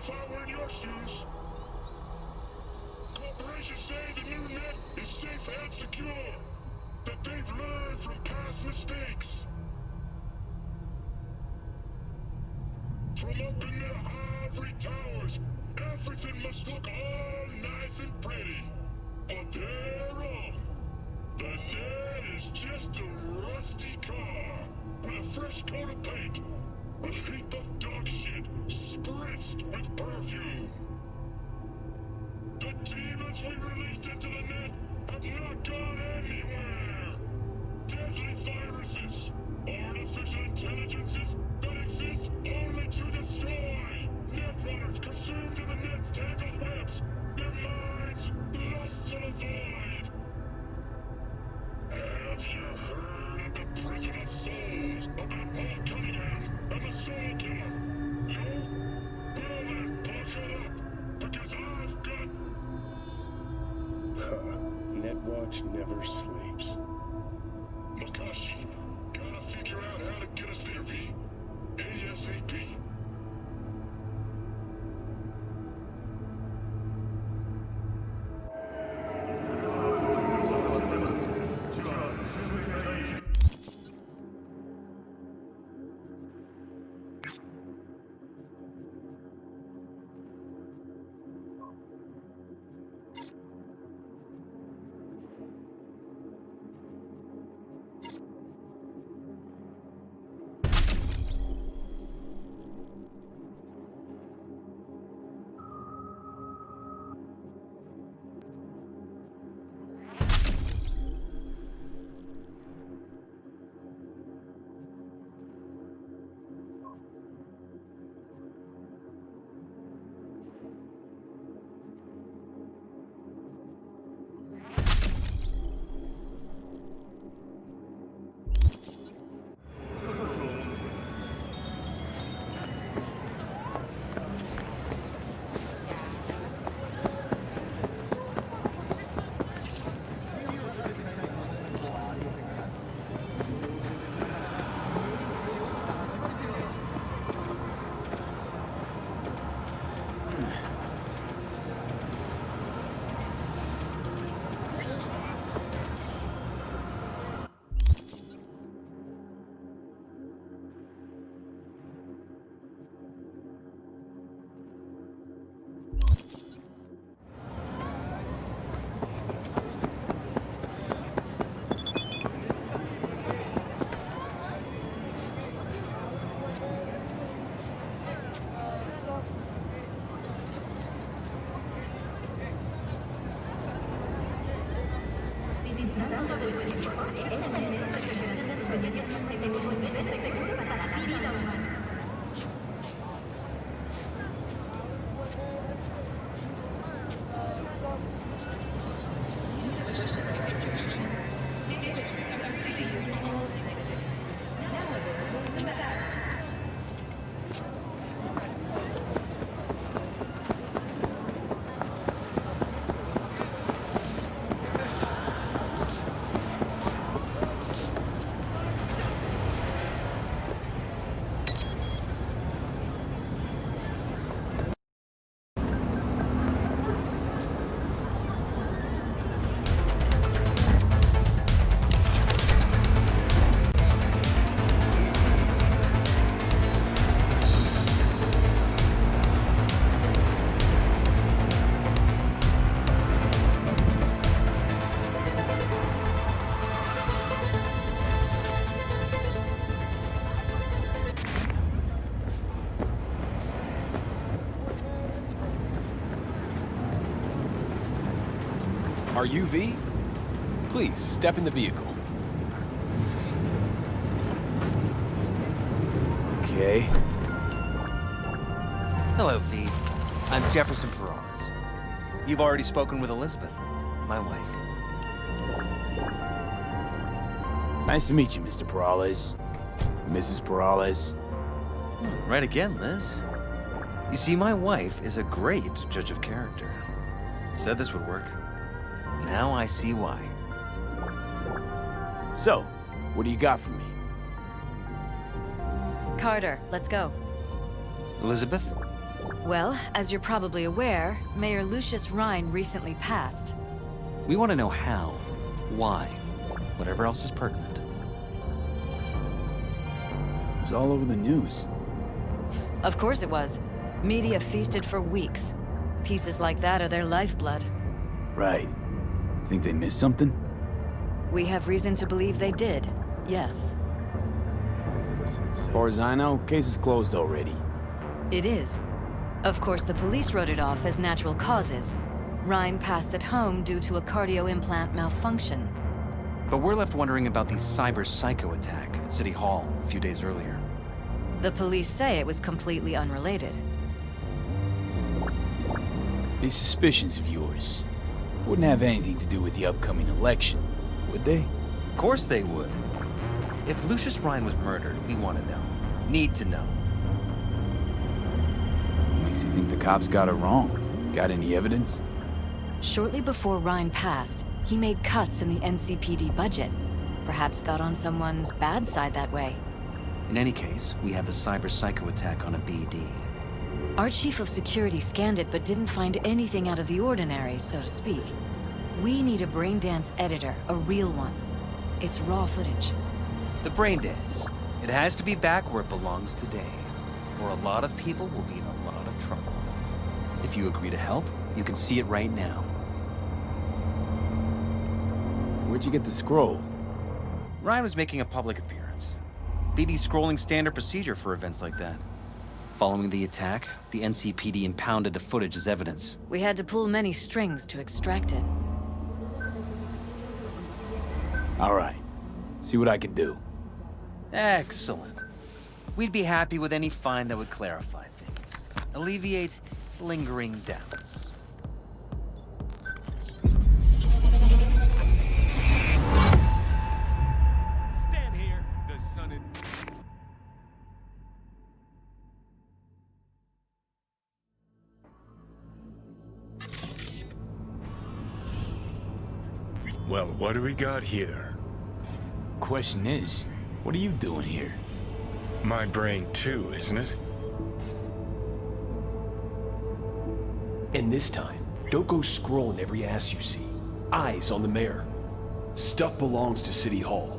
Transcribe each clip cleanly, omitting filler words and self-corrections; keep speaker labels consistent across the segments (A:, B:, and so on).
A: if I were in your shoes. Corporations say the new net is safe and secure. That they've learned from past mistakes. From up in their ivory towers, everything must look all nice and pretty. But they're wrong. The net is just a rusty car with a fresh coat of paint, a heap of dog shit spritzed with perfume. The demons we released into the net have not gone anywhere. Deadly viruses, artificial intelligences that exist only to destroy. Netrunners consumed in the net's tangled webs, their minds lost to the void. Have you heard of the prison of souls about Paul Cunningham and the Soul Killer? No? Well then, buckle up, because I've got...
B: Netwatch never sleeps.
A: Makashi, gotta figure out how to get us there, V. ASAP.
C: Are you V? Please, step in the vehicle. Okay.
D: Hello, V. I'm Jefferson Peralez. You've already spoken with Elizabeth, my wife.
B: Nice to meet you, Mr. Peralez. Mrs. Peralez.
D: Right again, Liz. You see, my wife is a great judge of character. Said this would work. Now I see why.
B: So, what do you got for me?
E: Carter, let's go.
D: Elizabeth,
E: Well, as you're probably aware, Mayor Lucius Rhine recently passed.
D: We want to know how, why, whatever else is pertinent.
B: It was all over the news.
E: Of course it was. Media feasted for weeks. Pieces like that are their lifeblood.
B: Right. Think they missed something?
E: We have reason to believe they did, yes.
B: As far as I know, case is closed already.
E: It is. Of course, the police wrote it off as natural causes. Rhine passed at home due to a cardio implant malfunction.
D: But we're left wondering about the cyber psycho attack at City Hall a few days earlier.
E: The police say it was completely unrelated.
B: These suspicions of yours wouldn't have anything to do with the upcoming election, would they?
D: Of course they would. If Lucius Rhine was murdered, we want to know. Need to know.
B: What makes you think the cops got it wrong? Got any evidence?
E: Shortly before Rhine passed, he made cuts in the NCPD budget. Perhaps got on someone's bad side that way.
D: In any case, we have the cyber psycho attack on a BD.
E: Our chief of security scanned it but didn't find anything out of the ordinary, so to speak. We need a braindance editor, a real one. It's raw footage.
D: The brain dance. It has to be back where it belongs today, or a lot of people will be in a lot of trouble. If you agree to help, you can see it right now.
B: Where'd you get the scroll?
D: Ryan was making a public appearance. BD's scrolling standard procedure for events like that. Following the attack, the NCPD impounded the footage as evidence.
E: We had to pull many strings to extract it.
B: All right. See what I can do.
D: Excellent. We'd be happy with any find that would clarify things, alleviate lingering doubts.
C: Stand here, the sun is...
A: Well, what do we got here?
B: Question is, what are you doing here?
A: My brain too, isn't it?
F: And this time, don't go scrolling every ass you see. Eyes on the mayor. Stuff belongs to City Hall.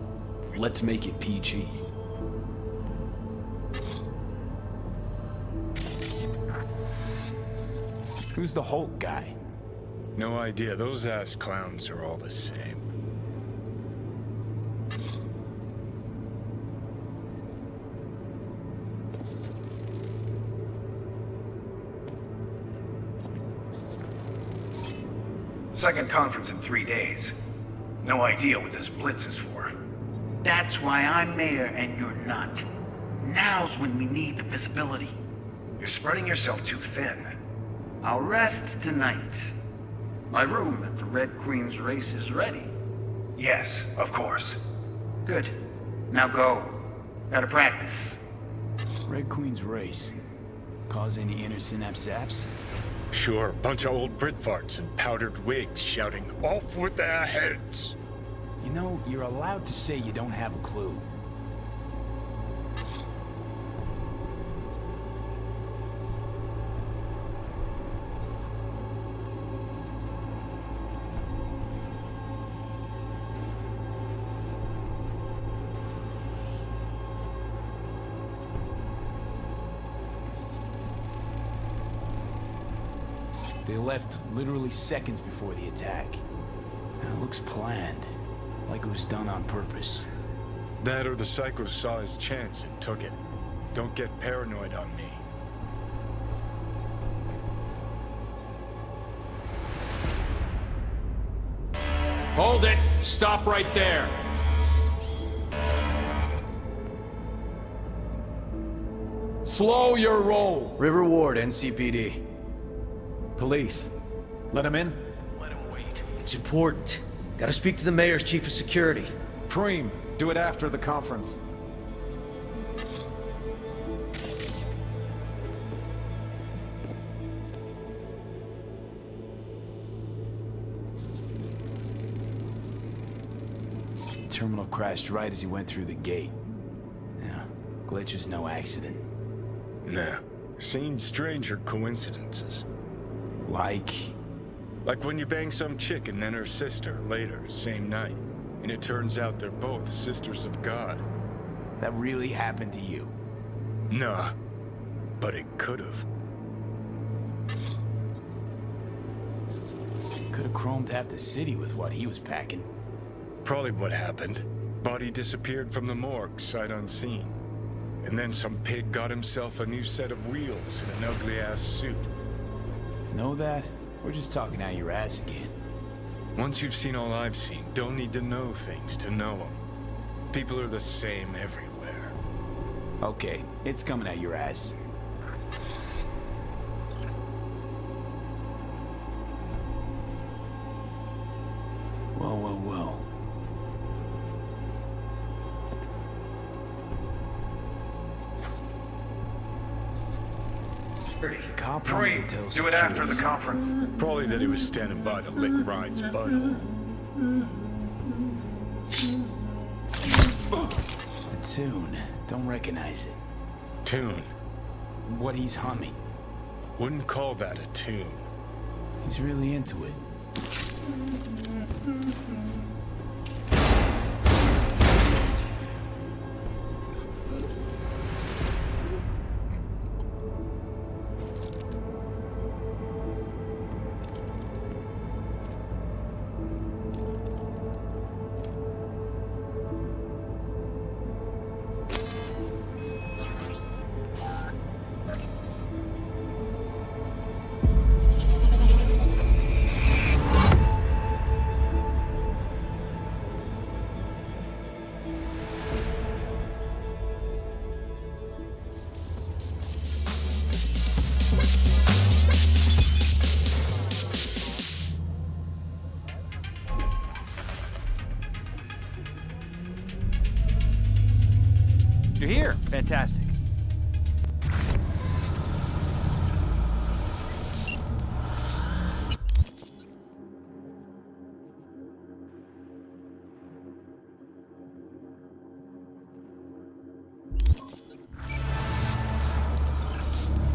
F: Let's make it PG.
B: Who's the Hulk guy?
A: No idea. Those ass clowns are all the same.
G: Second conference in 3 days. No idea what this blitz is for.
H: That's why I'm mayor and you're not. Now's when we need the visibility.
G: You're spreading yourself too thin.
H: I'll rest tonight. My room at the Red Queen's race is ready.
G: Yes, of course.
H: Good. Now go. Gotta practice.
B: Red Queen's race. Cause any inner synapse zaps?
A: Sure, bunch of old Brit farts in powdered wigs shouting, "Off with their heads!"
B: You know, you're allowed to say you don't have a clue. They left literally seconds before the attack. Now it looks planned, like it was done on purpose.
A: That or the psycho saw his chance and took it. Don't get paranoid on me.
I: Hold it! Stop right there! Slow your roll!
J: River Ward, NCPD.
I: Police. Let him in?
H: Let him wait.
J: It's important. Gotta speak to the mayor's chief of security.
I: Preem, do it after the conference.
B: Terminal crashed right as he went through the gate. Yeah, glitch was no accident.
A: Nah, Seen stranger coincidences.
B: Like...
A: Like when you bang some chick and then her sister later, same night. And it turns out they're both sisters of God.
B: That really happened to you?
A: Nah, but it could've.
B: Could've chromed half the city with what he was packing.
A: Probably what happened. Body disappeared from the morgue, sight unseen. And then some pig got himself a new set of wheels and an ugly-ass suit.
B: Know that? We're just talking out your ass again.
A: Once you've seen all I've seen, don't need to know things to know them. People are the same everywhere.
B: Okay, it's coming out your ass. Well, well, well. Cop wanted to tell
G: Do it after the
B: security
G: conference.
A: Probably that he was standing by to lick Ryan's butthole.
B: the tune. Don't recognize it.
A: Tune.
B: What he's humming.
A: Wouldn't call that a tune.
B: He's really into it.
D: You're here. Fantastic.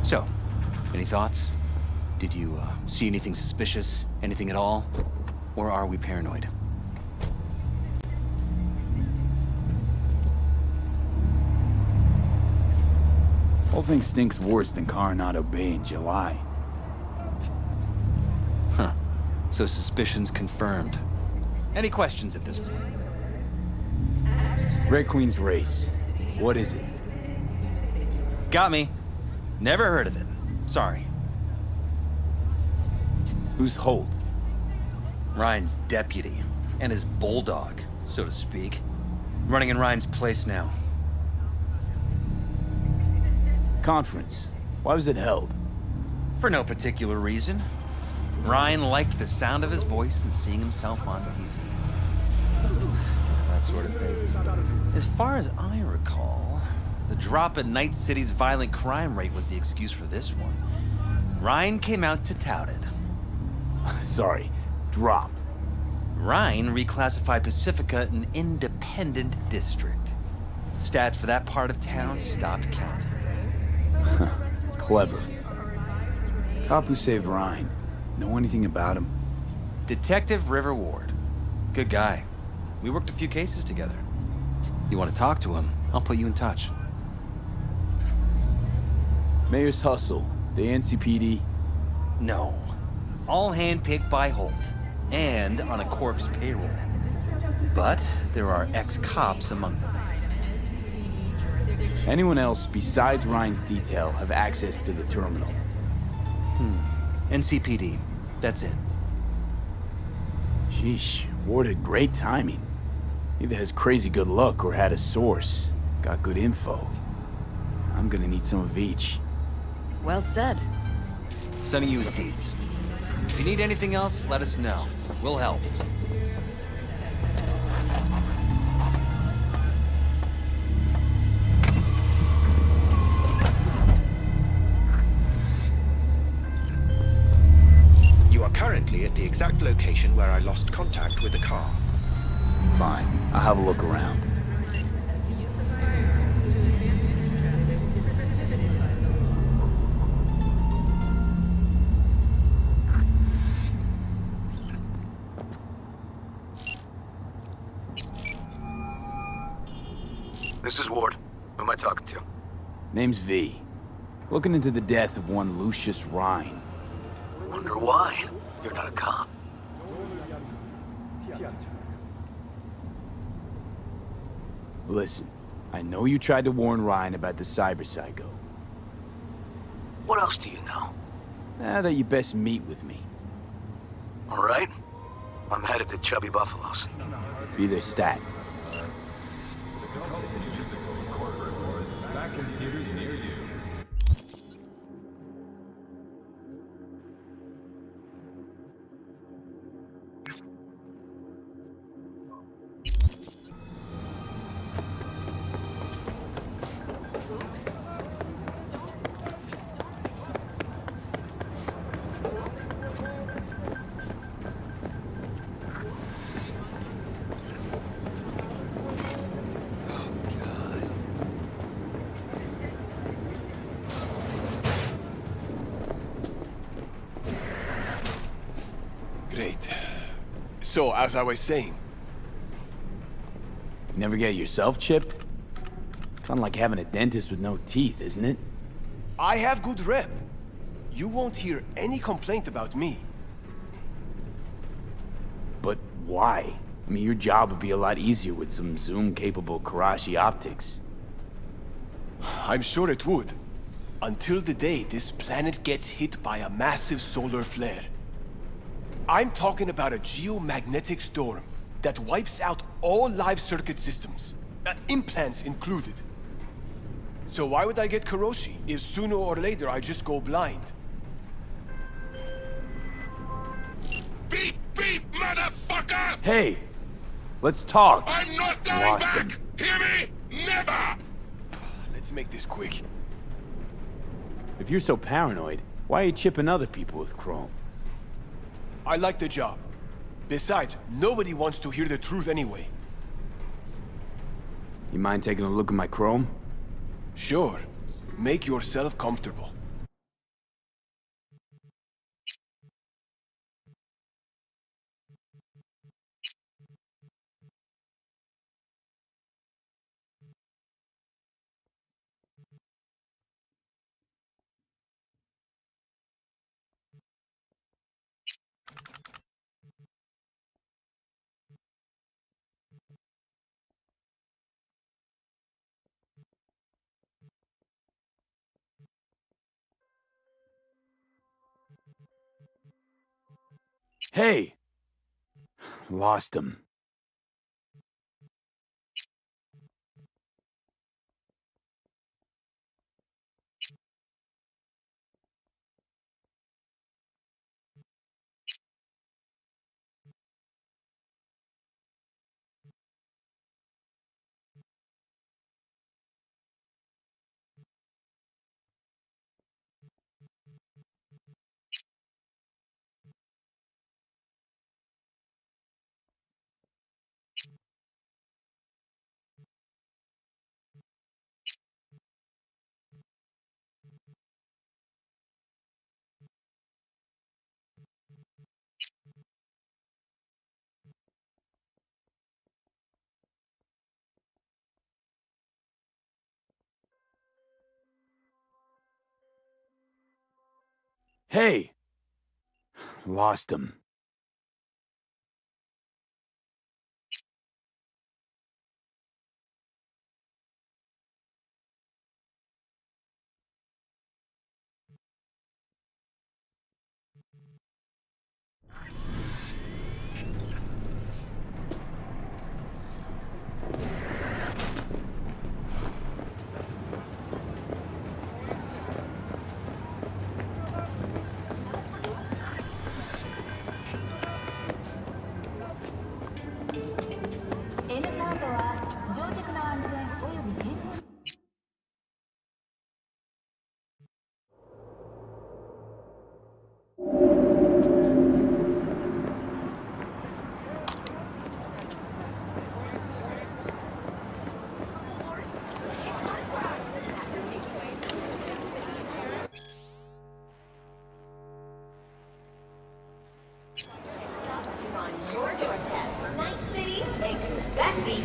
D: So, any thoughts? Did you see anything suspicious? Anything at all? Or are we paranoid?
B: Whole thing stinks worse than Coronado Bay in July.
D: Huh. So suspicions confirmed. Any questions at this point?
B: Red Queen's race. What is it?
D: Got me. Never heard of it. Sorry.
B: Who's Holt?
D: Ryan's deputy. And his bulldog, so to speak. Running in Ryan's place now.
B: Conference. Why was it held?
D: For no particular reason. Ryan liked the sound of his voice and seeing himself on TV. That sort of thing. As far as I recall, the drop in Night City's violent crime rate was the excuse for this one. Ryan came out to tout it.
B: Sorry, drop.
D: Ryan reclassified Pacifica an independent district. Stats for that part of town stopped counting.
B: Clever. Cop who saved Ryan. Know anything about him?
D: Detective River Ward. Good guy. We worked a few cases together. You want to talk to him, I'll put you in touch.
B: Mayor's hustle. The NCPD.
D: No. All handpicked by Holt. And on a corp's payroll. But there are ex-cops among them.
B: Anyone else besides Ryan's detail have access to the terminal?
D: NCPD. That's it.
B: Sheesh, Ward had great timing. Either has crazy good luck or had a source. Got good info. I'm gonna need some of each.
E: Well said.
D: Sending you his deeds. If you need anything else, let us know. We'll help.
K: Currently at the exact location where I lost contact with the car.
B: Fine, I'll have a look around.
L: This is Ward. Who am I talking to?
B: Name's V. Looking into the death of one Lucius Rhine.
L: Wonder why? You're not a cop.
B: Listen, I know you tried to warn Ryan about the cyber psycho.
L: What else do you know?
B: That you best meet with me.
L: All right. I'm headed to Chubby Buffalo's.
B: Be their stat.
I: computers near you.
F: Great. So, as I was saying...
B: You never get yourself chipped? Kinda like having a dentist with no teeth, isn't it?
F: I have good rep. You won't hear any complaint about me.
B: But why? I mean, your job would be a lot easier with some zoom-capable Karashi optics.
F: I'm sure it would. Until the day this planet gets hit by a massive solar flare. I'm talking about a geomagnetic storm that wipes out all live circuit systems, implants included. So why would I get Karashi if sooner or later I just go blind?
A: Beep, beep, motherfucker!
B: Hey! Let's talk!
A: I'm not going
B: Lost
A: back!
B: him.
A: Hear me? Never!
F: Let's make this quick.
B: If you're so paranoid, why are you chipping other people with chrome?
F: I like the job. Besides, nobody wants to hear the truth anyway.
B: You mind taking a look at my chrome?
F: Sure. Make yourself comfortable.
B: Hey! Lost him. Hey! Lost him.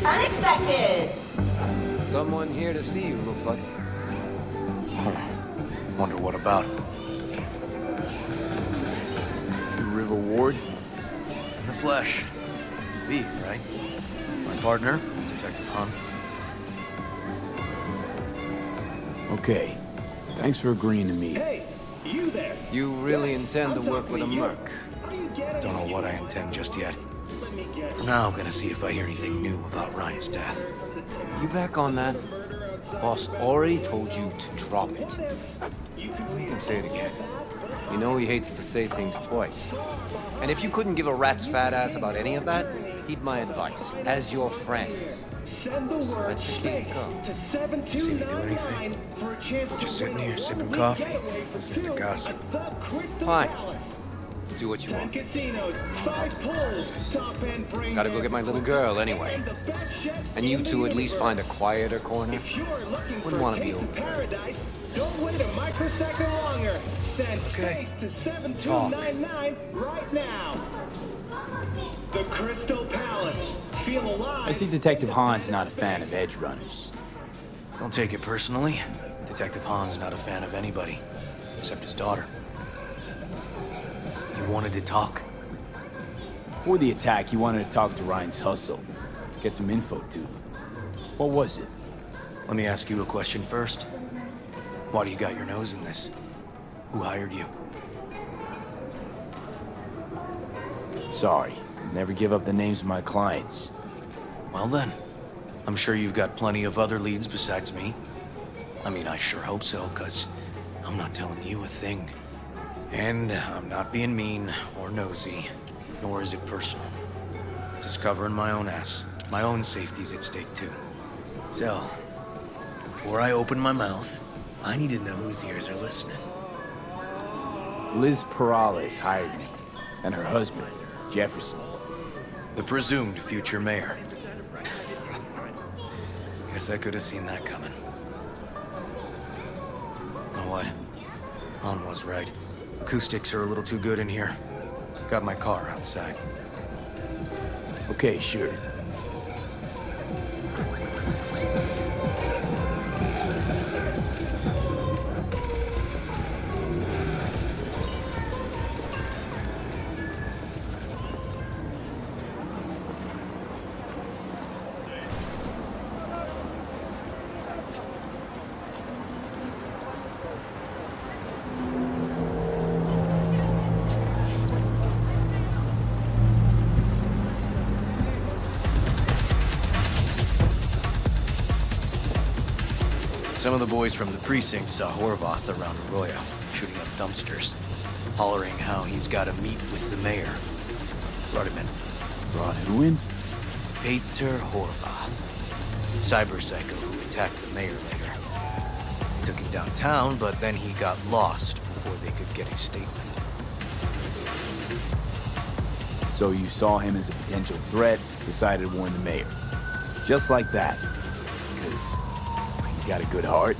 M: Unexpected!
J: Someone here to see you, looks like.
L: Wonder what about.
B: River Ward?
L: In the flesh. V, right? My partner, Detective Hunt.
B: Okay. Thanks for agreeing to meet.
A: Hey, you there?
J: You really intend to work with a merc?
L: Don't know what I intend just yet. For now, I'm gonna see if I hear anything new about Ryan's death.
J: You back on that? Boss already told you to drop it. You can say it again. You know he hates to say things twice. And if you couldn't give a rat's fat ass about any of that, heed my advice. As your friend, just let the case go.
L: You see me do anything? Just sitting here sipping coffee, listening to gossip.
J: Fine. Do what you want. Gotta go get my little girl anyway. And you two at least find a quieter corner. Wouldn't want to be over there.
A: Don't wait a microsecond longer. Send
L: Okay.
A: space to 7299 right now. The Crystal Palace. Feel alive.
B: I see Detective Hahn's not a fan of edge runners.
L: Don't take it personally. Detective Hahn's not a fan of anybody, except his daughter. He wanted to talk.
B: Before the attack, he wanted to talk to Ryan's hustle. Get some info, too. What was it?
L: Let me ask you a question first. Why do you got your nose in this? Who hired you?
B: Sorry. Never give up the names of my clients.
L: Well then, I'm sure you've got plenty of other leads besides me. I mean, I sure hope so, 'cause I'm not telling you a thing. And I'm not being mean or nosy, nor is it personal. Just covering my own ass. My own safety's at stake, too. So, before I open my mouth, I need to know whose ears are listening.
B: Liz Perales hired me, and her husband, Jefferson.
L: The presumed future mayor. Guess I could have seen that coming. Know what? Han was right. Acoustics are a little too good in here. Got my car outside.
B: Okay, sure.
L: Some of the boys from the precinct saw Horvath around Arroyo, shooting up dumpsters, hollering how he's got to meet with the mayor. Brought him in.
B: Brought who in?
L: Peter Horvath, cyber psycho who attacked the mayor later. They took him downtown, but then he got lost before they could get his statement.
B: So you saw him as a potential threat, decided to warn the mayor. Just like that. Because he's got a good heart.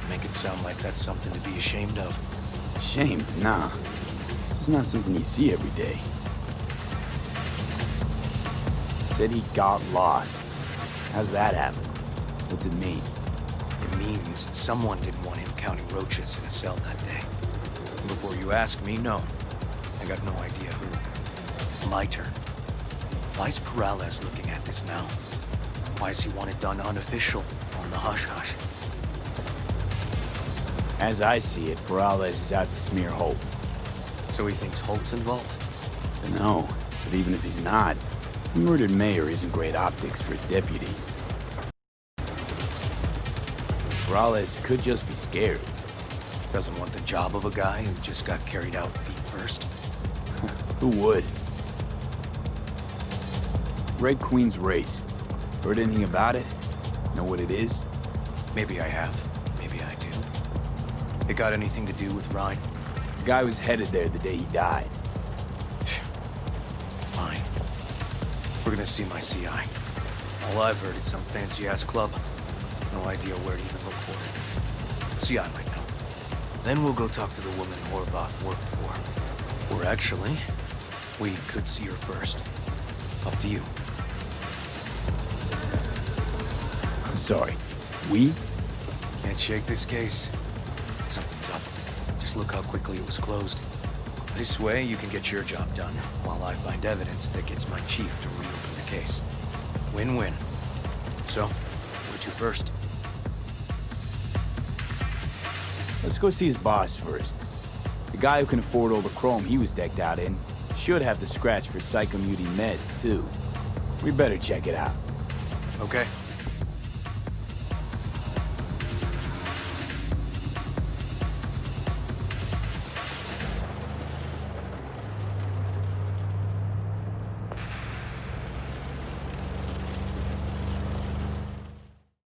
L: Make it sound like that's something to be ashamed of.
B: Ashamed? Nah. It's not something you see every day. Said he got lost. How's that happen? What's it mean?
L: It means someone didn't want him counting roaches in a cell that day. And before you ask me, no. I got no idea who. My turn. Why's Perales looking at this now? Why does he want it done unofficial, on the hush-hush?
B: As I see it, Perales is out to smear Holt.
L: So he thinks Holt's involved?
B: No, but even if he's not, the murdered mayor isn't great optics for his deputy. Perales could just be scared.
L: Doesn't want the job of a guy who just got carried out feet first.
B: Who would? Red Queen's race. Heard anything about it? Know what it is?
L: Maybe I have. Maybe I do. It got anything to do with Ryan?
B: The guy was headed there the day he died.
L: Fine. We're gonna see my CI. All I've heard, it's some fancy-ass club. No idea where to even look for it. CI might know. Then we'll go talk to the woman Horvath worked for. Or actually, we could see her first. Up to you.
B: I'm sorry. We?
L: Can't shake this case. Something's up. Just look how quickly it was closed. This way, you can get your job done, while I find evidence that gets my chief to reopen the case. Win-win. So, where to first?
B: Let's go see his boss first. The guy who can afford all the chrome he was decked out in should have the scratch for psychomuting meds, too. We better check it out.
L: Okay.